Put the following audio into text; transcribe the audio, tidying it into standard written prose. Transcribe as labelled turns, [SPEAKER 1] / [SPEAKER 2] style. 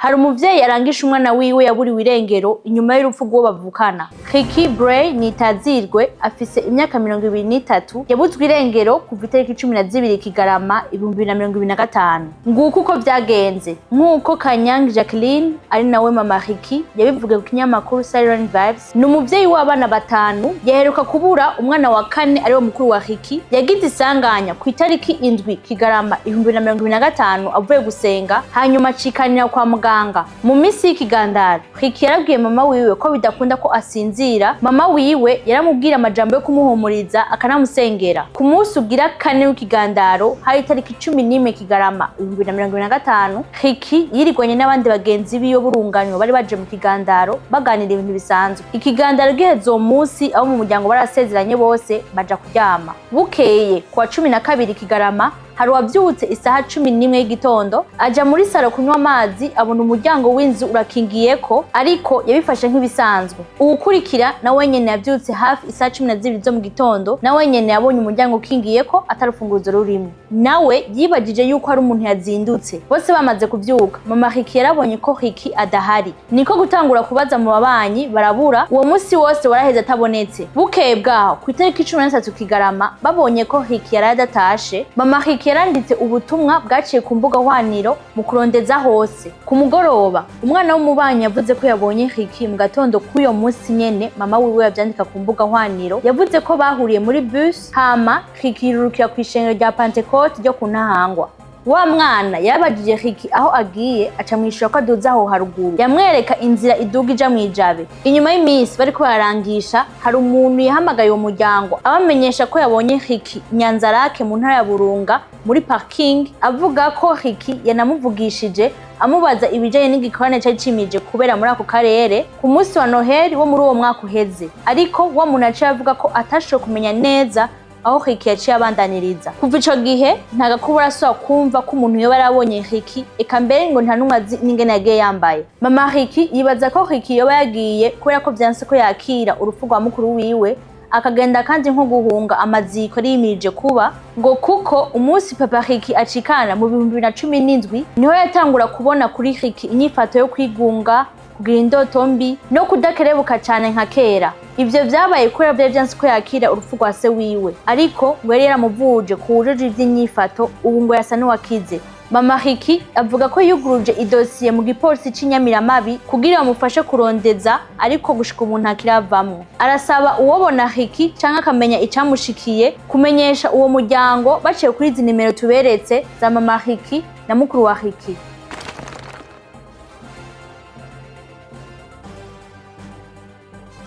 [SPEAKER 1] Hari umuvyeyi arangisha umwana wiwe yaburiwe irengero inyuma y'urupfu rw'uwo bavukana. Ricky Brey Nitazirwe afise imyaka 23 yabuzwe irengero kuva itariki 12 Kigarama 2025. Nguko uko vyagenze. Nkuko Kanyange Jacqueline ari nawe mama Ricky yabivuge ku kinyamakuru Silent Vibes, ni umuvyeyi w'abana batanu yaheruka kubura umwana wa kane ariwe mukuru wa Ricky. Yagize isanganya ku itariki 7 Kigarama 2025 avuye gusenga, hanyuma cikanira kwa muganga. Mu misi y'ikigandaro Ricky yarabwiye mama wiwe ko bidakunda ko asinzira. Mama wiwe yaramubwira amajambo yo kumuhumuriza akanamusengera. Ku munsi ugira kane w'ikigandaro hari itariki 11 Kigarama 2025 Ricky yirigwanye n'abandi bagenzi biyo burunganyo bari baje mu kigandaro baganira ibintu bisanzwe. Ikigandaro giheze uwo munsi abo mu muryango barasezeranye bose baja kuryama. Bukeye kwa 12 Kigarama hari wavyutse isaha 11 y'igitondo aja muri salo kunywa amazi, abona umuryango w'inzu urakingiyeko ariko yabifashe nk'ibisanzwe. Uwukurikira nawe nyene yavyutse hafi isaha 12 zo mu gitondo, nawe nyene yabonye umuryango ukingiyeko atarufunguzo rurimo. Nawe yibajije yuko hari umuntu yazindutse. Bose bamaze kuvyuka, mama Ricky yarabonye ko Ricky adahari, niko gutangura kubaza mu babanyi barabura. Uwo musi wose waraheze atabonetse. Bukeye bwaho ku itariki 13 Kigarama babonye ko Ricky yaradatashe. Mama Ricky yaranditse ubutumwa bwaciye ku mbuga hwaniro mu kurondeza hose. Ku mugoroba umwana w'umubanyi yavuze ko yabonye Ricky mu gatondo k'uyo munsi nyene. Mama wiwe yavyandika ku mbuga hwaniro, yavuze ko bahuriye muri bus, hama Ricky yirukira kw'ishengero rya Pentecote ryo ku Ntahangwa. Wa mwana yarabajije Ricky aho agiye, aca mwishura ko aduza aho haruguru, yamwereka inzira iduga ija mwijabe. Inyuma y'imisi bariko bararangisha, hari umuntu yahamagaye uwo muryango abamenyesha ko yabonye Ricky Nyanzarake mu ntara ya Burunga muri parking, avuga ko Ricky yanamuvugishije amubaza ibijanye n'igikorane cari cimije kubera muri ako karere ku munsi wa Noheli wo muri uwo mwaka uheze. Ariko wa muntu aciye avuga ko atashoboye kumenya neza aho Ricky yaciye abandaniriza. Kuva ico gihe nta gakubura asubira kumva ko umuntu yoba yarabonye Ricky, eka mbere ngo nta numwe azi n'ingene yagiye yambaye. Mama Ricky yibaza ko Ricky yoba yagiye kubera ko vyanse ko yakira urupfu rwa mukuru wiwe, akagenda kandi nko guhunga amaziko yimirije kuba, ngo kuko umunsi papa Ricky acikana mu 2017 niho yatangura kubona kuri Ricky inyifato yo kwigunga, kugira indoto mbi no kudakerebuka cane nka kera. Ivyo vyabaye kubera vyari vyanse ko yakira urupfu rwa se wiwe, ariko ngo yari yaramuvuje ku buryo ivy'inyifato ubu ngo yasa n'uwakize. Mama Ricky avuga ko yuguruje idosiye mu gipolisi c'Inyamiramabi kugira bamufashe kurondeza, ariko gushika umuntu akiravamwo. Arasaba uwobona Ricky canke akamenya icamushikiye kumenyesha uwo muryango baciye kuri izi nimero tuberetse za mama Ricky na mukuru wa Ricky.